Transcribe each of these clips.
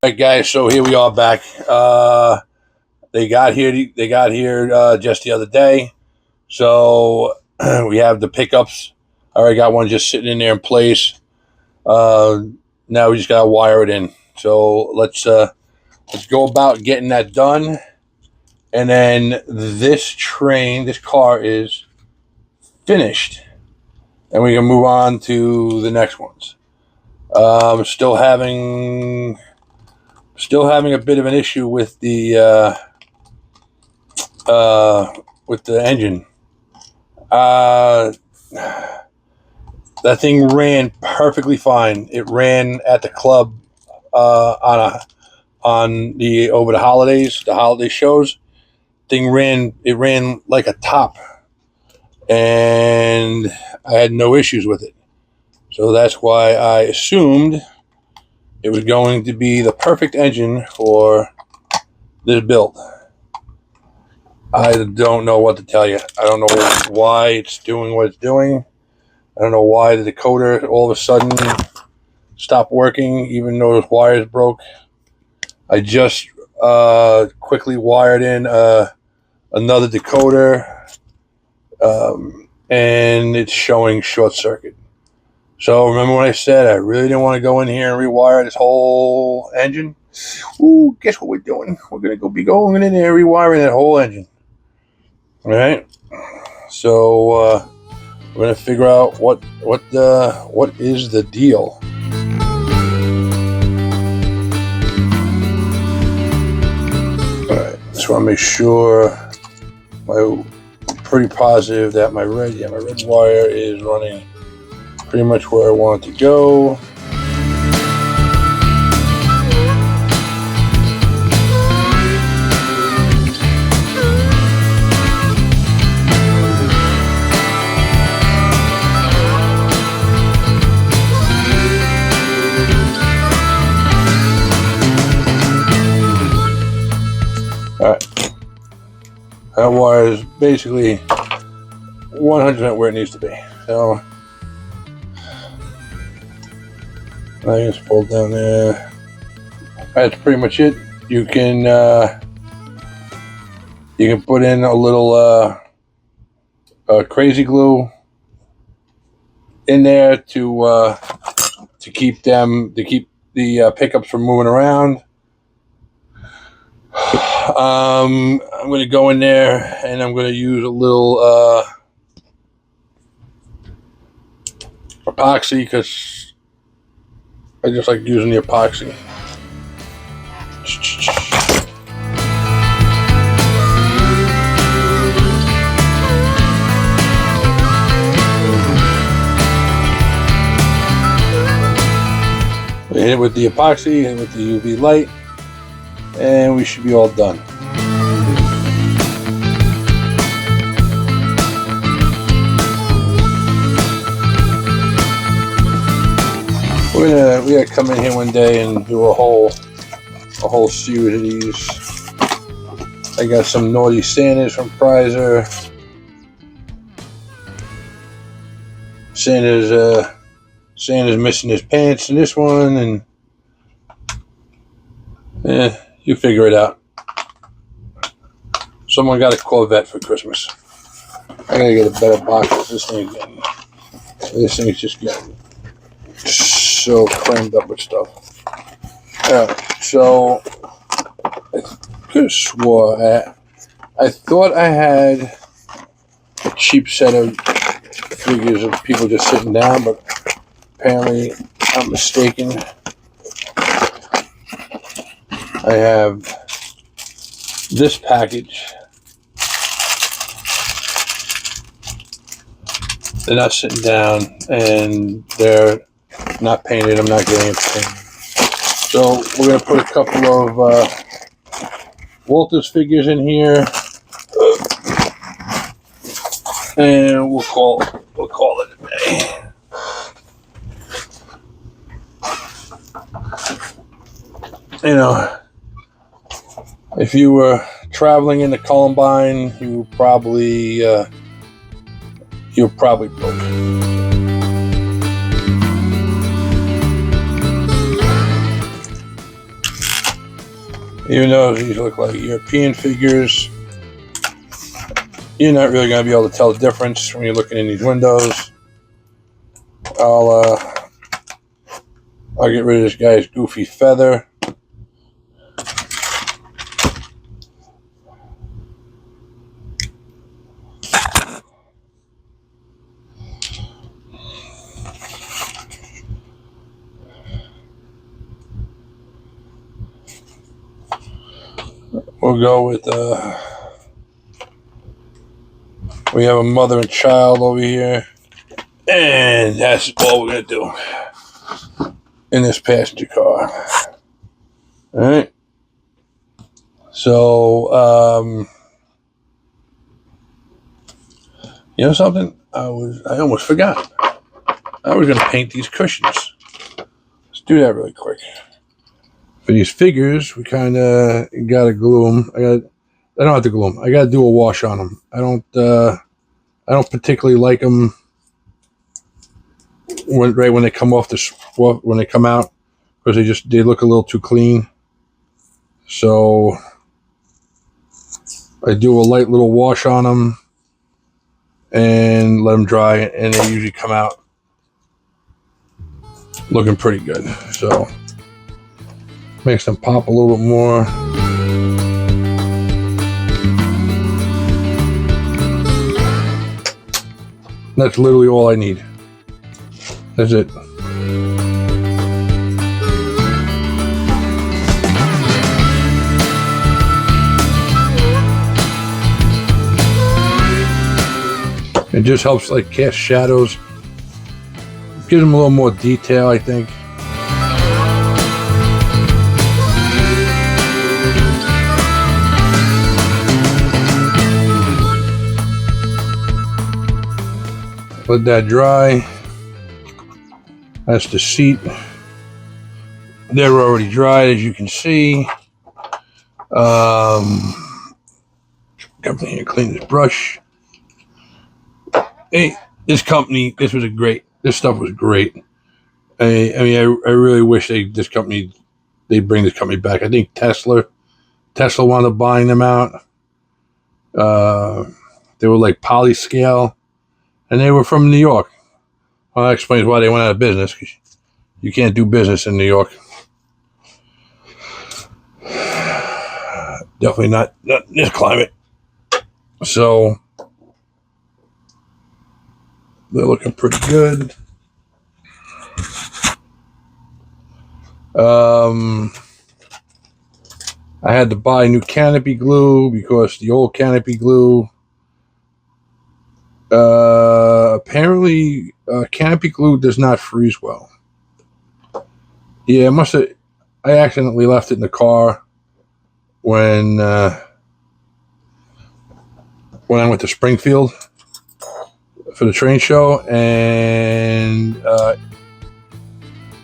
Right, guys. So here we are back. They got here. Just the other day. So we have the pickups. I already got one just sitting in there in place. Now we just gotta wire it in. So let's go about getting that done. And then this car is finished, and we can move on to the next ones. Still having a bit of an issue with the engine. That thing ran perfectly fine. It ran at the club over the holiday shows. It ran like a top, and I had no issues with it. So that's why I assumed it was going to be the perfect engine for this build. I don't know what to tell you. I don't know why it's doing what it's doing. I don't know why the decoder all of a sudden stopped working, even though those wires broke. I just quickly wired in another decoder, and it's showing short circuit. So remember when I said I really didn't want to go in here and rewire this whole engine? Ooh, guess what we're doing? We're going to be going in there rewiring that whole engine. All right. So we're going to figure out what is the deal. All right. Just want to make sure I'm pretty positive that my red wire is running pretty much where I want it to go. All right. That wire is basically 100% where it needs to be. So I just pulled down there. That's pretty much it. You can put in a little crazy glue in there to keep the pickups from moving around. I'm going to go in there and I'm going to use a little epoxy because I just like using the epoxy. We hit it with the epoxy and with the UV light, and we should be all done. We gotta come in here one day and do a whole series of these. I got some naughty Santas from Prizer. Santa's missing his pants in this one, and you figure it out. Someone got a Corvette for Christmas. I gotta get a better box. This thing's just getting so crammed up with stuff. So I could have swore I thought I had a cheap set of figures of people just sitting down, but apparently I'm mistaken. I have this package. They're not sitting down and they're not painted. I'm not getting it painted. So we're going to put a couple of Walters figures in here, and we'll call it a day. You know, if you were traveling into Columbine, you were probably broke. Even though these look like European figures, you're not really going to be able to tell the difference when you're looking in these windows. I'll get rid of this guy's goofy feather. We'll go with, we have a mother and child over here. And that's all we're going to do in this passenger car. All right. So, you know something? I almost forgot. I was going to paint these cushions. Let's do that really quick. For these figures, we kind of got to glue them. I don't have to glue them. I got to do a wash on them. I don't particularly like them when they come off when they come out, because they look a little too clean. So I do a light little wash on them and let them dry, and they usually come out looking pretty good. So makes them pop a little bit more. That's literally all I need. That's it. It just helps like cast shadows. Gives them a little more detail, I think. Let that dry. That's the seat. They're already dried, as you can see. Come in here, clean this brush. Hey, this stuff was great. I really wish they bring this company back. I think Tesla wound up buying them out. They were like Polyscale, and they were from New York. Well, that explains why they went out of business, because you can't do business in New York. Definitely not in this climate. So they're looking pretty good. I had to buy new canopy glue because the old canopy glue, apparently canopy glue does not freeze well. Yeah, I accidentally left it in the car when I went to Springfield for the train show, and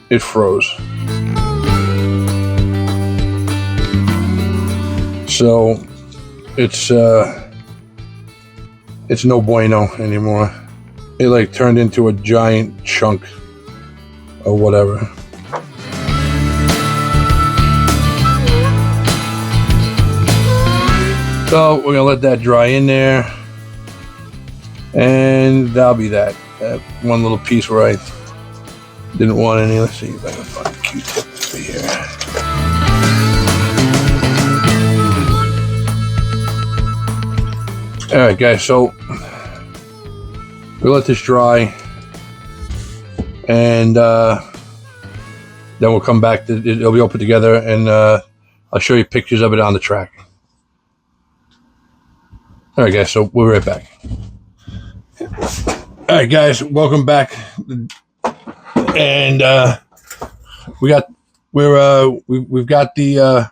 it froze. So it's no bueno anymore. It like turned into a giant chunk or whatever. So we're gonna let that dry in there, and that'll be that. That one little piece where I didn't want any. Let's see if I can find a Q-tip over here. All right, guys. So we'll let this dry, and then we'll come back. It'll be all put together, and I'll show you pictures of it on the track. All right, guys. So we'll be right back. All right, guys. Welcome back, and we've got the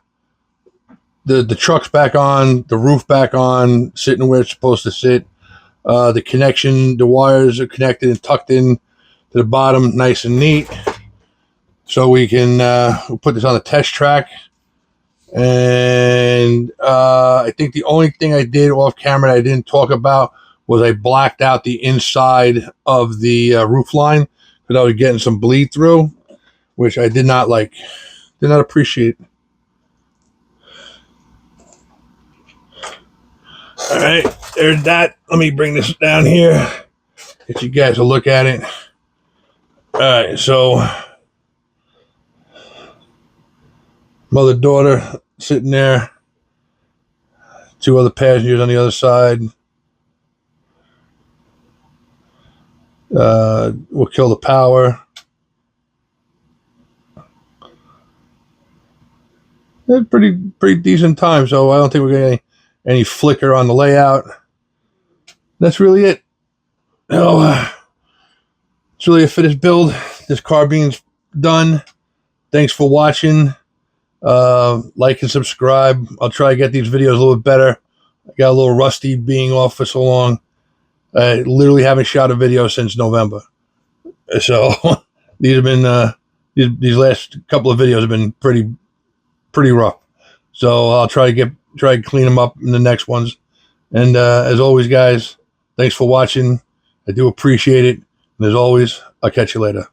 trucks back on, the roof back on, sitting where it's supposed to sit. The wires are connected and tucked in to the bottom, nice and neat. So we can we'll put this on the test track. And I think the only thing I did off camera that I didn't talk about was I blacked out the inside of the roof line because I was getting some bleed through, which I did not appreciate. All right, there's that. Let me bring this down here, get you guys a look at it. All right, so mother daughter sitting there, two other passengers on the other side. We'll kill the power. Pretty decent time, so I don't think we're getting any flicker on the layout. That's really it. It's really a finished build. This carbines done. Thanks for watching. Like and subscribe. I'll try to get these videos a little bit better. I got a little rusty being off for so long. I literally haven't shot a video since November. So these have been these last couple of videos have been pretty rough. So I'll try to clean them up in the next ones. And as always, guys, thanks for watching. I do appreciate it. And as always, I'll catch you later.